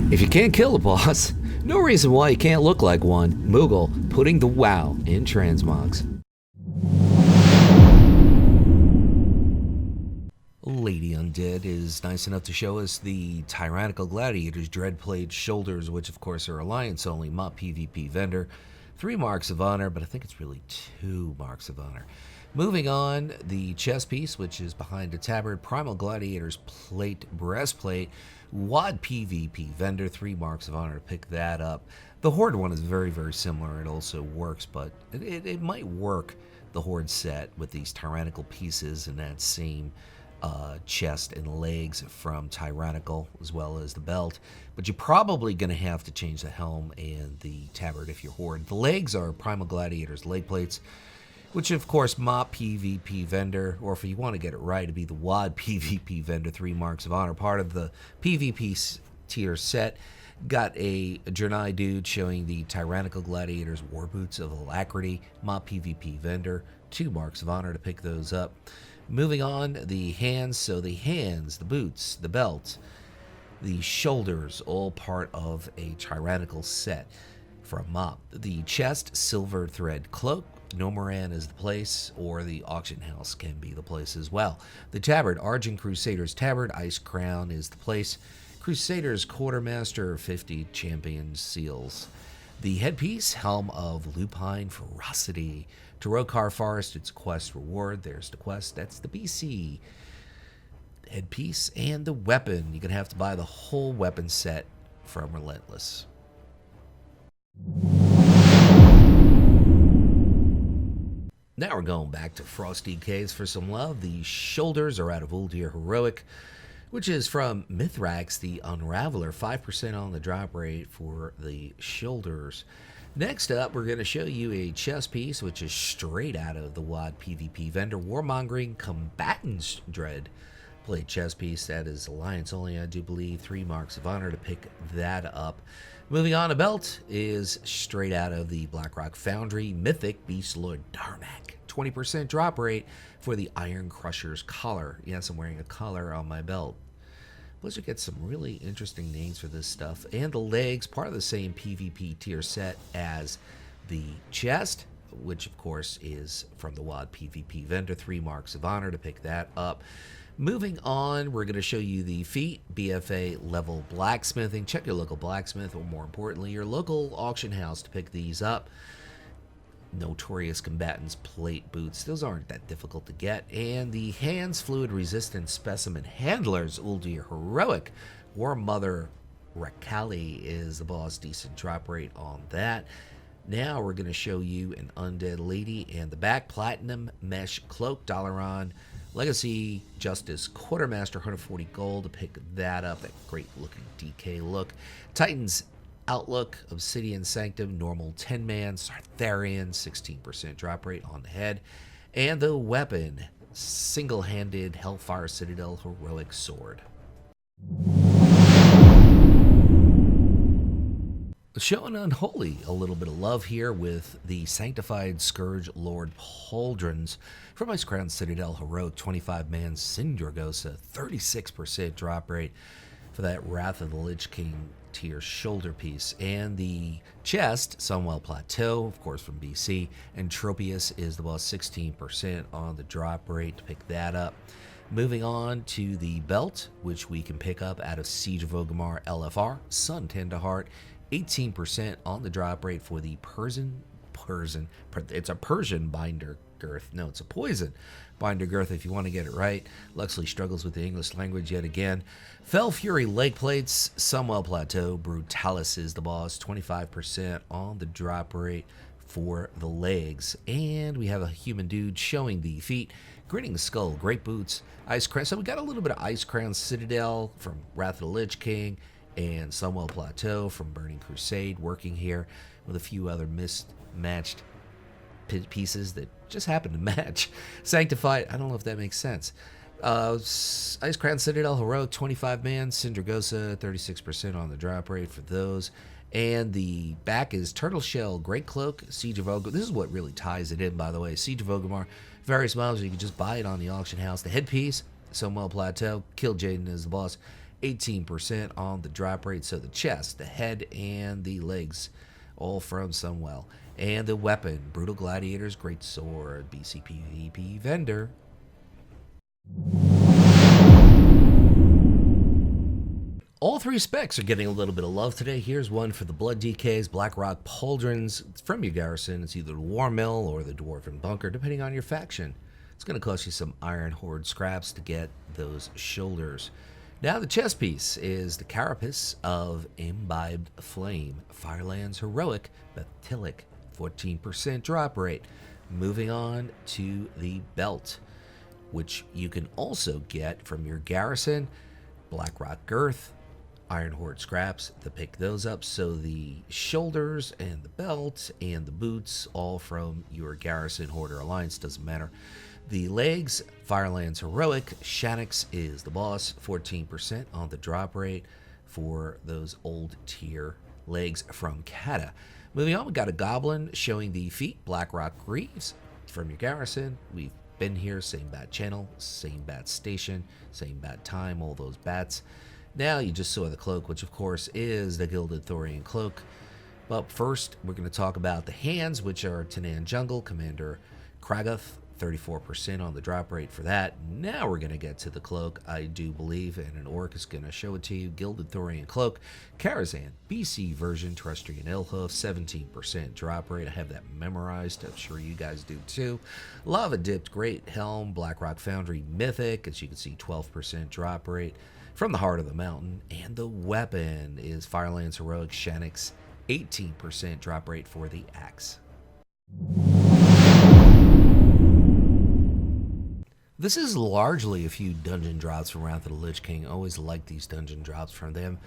If you can't kill a boss, no reason why you can't look like one. Moogle putting the WoW in transmogs. Lady Undead is nice enough to show us the Tyrannical Gladiator's Dreadplate Shoulders, which of course are Alliance only MOP PvP vendor. 3 marks of honor, but I think it's really 2 marks of honor. Moving on, the chest piece, which is behind the TABARD, Primal Gladiator's Plate Breastplate, WoD PvP vendor, 3 marks of honor to pick that up. The Horde one is very, very similar. It also works, but it might work, the Horde set, with these tyrannical pieces and that same chest and legs from Tyrannical, as well as the belt. But you're probably going to have to change the helm and the TABARD if you're Horde. The legs are Primal Gladiator's leg plates, which of course MOP PvP vendor, or if you want to get it right, it'd be the WoD PvP vendor, 3 marks of honor. Part of the PvP tier set. Got a Draenor dude showing the Tyrannical Gladiator's War Boots of Alacrity, MOP PvP vendor, 2 marks of honor to pick those up. Moving on, the hands. So the hands, the boots, the belt, the shoulders, all part of a Tyrannical set from MOP. The chest, silver thread cloak. Nomoran is the place, or the auction house can be the place as well. The TABARD, Argent Crusader's TABARD, Ice Crown is the place. Crusader's Quartermaster, 50 champion seals. The headpiece, Helm of Lupine Ferocity. Tarokar Forest, it's a quest reward. There's the quest, that's the BC. Headpiece and the weapon. You're going to have to buy the whole weapon set from Relentless. Now we're going back to Frosty Caves for some love. The shoulders are out of Uldir Heroic, which is from Mithrax, the Unraveler. 5% on the drop rate for the shoulders. Next up, we're going to show you a chest piece, which is straight out of the WoD PvP vendor. Warmongering Combatant's Dread Plate chest piece. That is Alliance only, I do believe. 3 marks of honor to pick that up. Moving on, a belt is straight out of the Blackrock Foundry Mythic Beast Lord Darmak. 20% drop rate for the Iron Crusher's collar. Yes, I'm wearing a collar on my belt. Blizzard gets some really interesting names for this stuff. And the legs, part of the same PvP tier set as the chest, which of course is from the WoD PvP vendor. 3 marks of honor to pick that up. Moving on, we're going to show you the feet, BFA level blacksmithing. Check your local blacksmith, or more importantly, your local auction house to pick these up. Notorious Combatants plate boots. Those aren't that difficult to get. And the hands, fluid resistant specimen handlers, Uldir Heroic. War Mother Rakali is the boss. Decent drop rate on that. Now we're going to show you an Undead Lady and the back platinum mesh cloak. Dalaran Legacy Justice Quartermaster, 140 gold to pick that up. That great looking DK look. Titans Outlook, Obsidian Sanctum, normal 10-man, Sartharian, 16% drop rate on the head. And the weapon, single-handed Hellfire Citadel Heroic Sword. Showing Unholy a little bit of love here with the Sanctified Scourge Lord Pauldrons from Ice Crown Citadel Heroic, 25-man Sindragosa, 36% drop rate for that Wrath of the Lich King tier shoulder piece. And the chest, Sunwell Plateau, of course from BC, and Tropius is the boss, 16% on the drop rate to pick that up. Moving on to the belt, which we can pick up out of Siege of Orgrimmar LFR, Sun Tenderheart, 18% on the drop rate for the it's a Persian binder girth. No, it's a poison binder girth if you want to get it right. Luxeley struggles with the English language yet again. Fell Fury leg plates, Sunwell Plateau, Brutalis is the boss, 25% on the drop rate for the legs. And we have a human dude showing the feet. Grinning Skull, Great Boots, Ice Crown. So we got a little bit of Ice Crown Citadel from Wrath of the Lich King and Sunwell Plateau from Burning Crusade working here with a few other mismatched pieces that just happen to match. Sanctified, I don't know if that makes sense. Ice Crown Citadel Heroic, 25-man, Sindragosa, 36% on the drop rate for those. And the back is Turtle Shell, Great Cloak, Siege of Orgrimmar. This is what really ties it in, by the way. Siege of Orgrimmar, various models, you can just buy it on the auction house. The headpiece, Sunwell Plateau, Kill Jaden is the boss. 18% on the drop rate. So the chest, the head, and the legs, all from Sunwell. And the weapon, Brutal Gladiator's Great Sword, BCPVP vendor. All three specs are getting a little bit of love today. Here's one for the Blood DKs, Blackrock Pauldrons. It's from your garrison. It's either the War Mill or the Dwarven Bunker, depending on your faction. It's going to cost you some Iron Horde scraps to get those shoulders. Now the chest piece is the Carapace of Imbibed Flame, Firelands Heroic, Bethilic, 14% drop rate. Moving on to the belt, which you can also get from your garrison, Blackrock Girth, Iron Horde scraps to pick those up. So the shoulders and the belt and the boots, all from your garrison, Horde, or Alliance, doesn't matter. The legs, Firelands Heroic, Shanix is the boss, 14% on the drop rate for those old tier legs from Cata. Moving on, we got a Goblin showing the feet, Blackrock Greaves from your garrison. We've been here, same bat channel, same bat station, same bat time, all those bats. Now you just saw the cloak, which of course is the Gilded Thorian Cloak. But first, we're going to talk about the hands, which are Tanan Jungle, Commander Kragath, 34% on the drop rate for that. Now we're going to get to the cloak, I do believe, and an orc is going to show it to you. Gilded Thorian Cloak, Karazhan, BC version, Terrestrian Ilhoof, 17% drop rate. I have that memorized. I'm sure you guys do too. Lava Dipped Great Helm, Blackrock Foundry Mythic, as you can see, 12% drop rate from the Heart of the Mountain. And the weapon is Firelands Heroic Shanix, 18% drop rate for the axe. This is largely a few dungeon drops from Wrath of the Lich King. Always like these dungeon drops from them.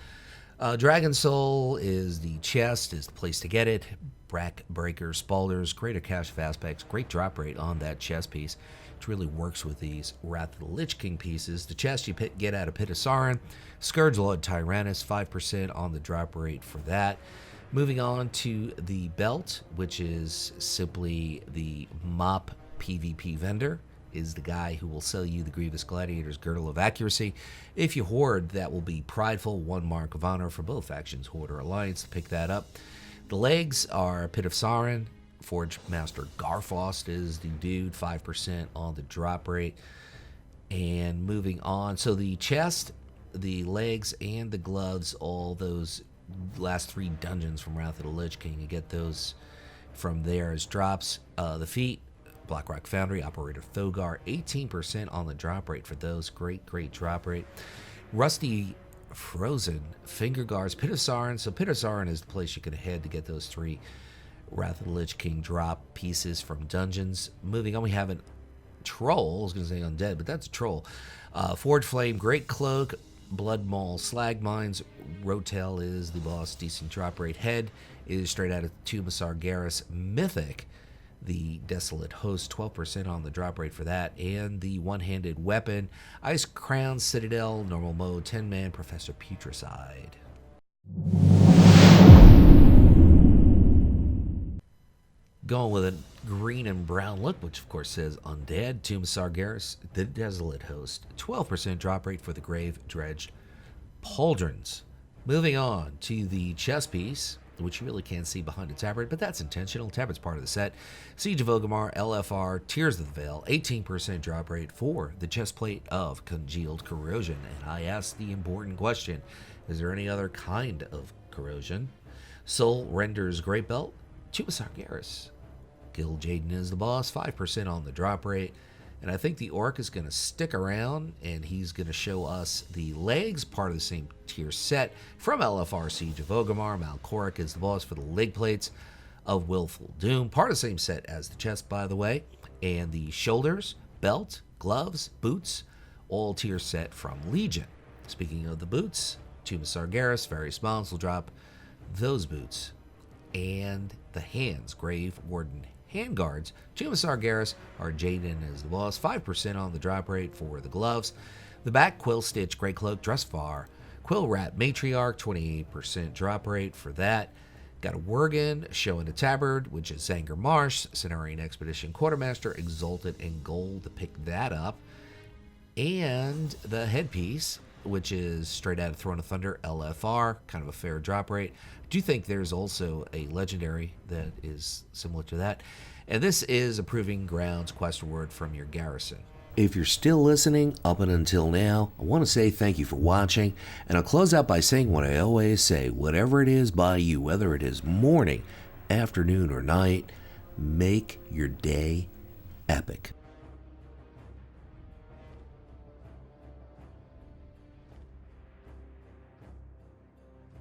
Dragon Soul is the chest, is the place to get it. Brack Breaker, Spalders, greater cache of aspects, great drop rate on that chest piece, which really works with these Wrath of the Lich King pieces. The chest you get out of Pit of Sauron. Scourge Lord Tyrannus, 5% on the drop rate for that. Moving on to the belt, which is simply the Mop PvP vendor, is the guy who will sell you the Grievous Gladiator's Girdle of Accuracy. If you hoard, that will be Prideful, 1 mark of honor for both factions, Horde or Alliance, to pick that up. The legs are Pit of Sauron. Forge Master Garfost is the dude, 5% on the drop rate. And moving on, so the chest, the legs, and the gloves, all those last 3 dungeons from Wrath of the Lich King, you get those from there as drops. The feet, Blackrock Foundry, Operator Thogar, 18% on the drop rate for those. Great drop rate. Rusty Frozen Finger Guards, Pit of Sauron. So Pit of Sauron is the place you can head to get those 3 Wrath of the Lich King drop pieces from dungeons. Moving on, we have a troll. I was going to say undead, but that's a troll. Forge Flame, Great Cloak, Blood Maul, Slag Mines. Rotel is the boss, decent drop rate. Head is straight out of Tomb of Sargeras Mythic. The Desolate Host, 12% on the drop rate for that. And the one-handed weapon, Ice Crown Citadel, normal mode, 10-man, Professor Putricide. Going with a green and brown look, which of course says Undead, Tomb of Sargeras, the Desolate Host, 12% drop rate for the Grave Dredged Pauldrons. Moving on to the chest piece, which you really can't see behind a tabard, but that's intentional. Tabard's part of the set. Siege of Orgrimmar, LFR, Tears of the Veil, 18% drop rate for the chest plate of Congealed Corrosion. And I asked the important question, is there any other kind of corrosion? Soul Render's Great Belt, Tomb of Sargeras. Gil Jaden is the boss, 5% on the drop rate. And I think the orc is going to stick around, and he's going to show us the legs, part of the same tier set from LFR Siege of Orgrimmar. Malkorik is the boss for the leg plates of Willful Doom, part of the same set as the chest, by the way. And the shoulders, belt, gloves, boots, all tier set from Legion. Speaking of the boots, Tomb of Sargeras, various mobs will drop those boots. And the hands, Grave Warden Handguards, Tomb of Sargeras, are Jaden as the boss, 5% on the drop rate for the gloves. The back, Quill Stitch, Grey Cloak, Dressfar, Quill Wrap Matriarch, 28% drop rate for that. Got a Worgen showing a tabard, which is Zanger Marsh, Cenarian Expedition Quartermaster, Exalted in gold to pick that up. And the headpiece, which is straight out of Throne of Thunder, LFR, kind of a fair drop rate. I do think there's also a legendary that is similar to that. And this is a Proving Grounds quest reward from your garrison. If you're still listening up and until now, I want to say thank you for watching, and I'll close out by saying what I always say: whatever it is by you, whether it is morning, afternoon, or night, make your day epic.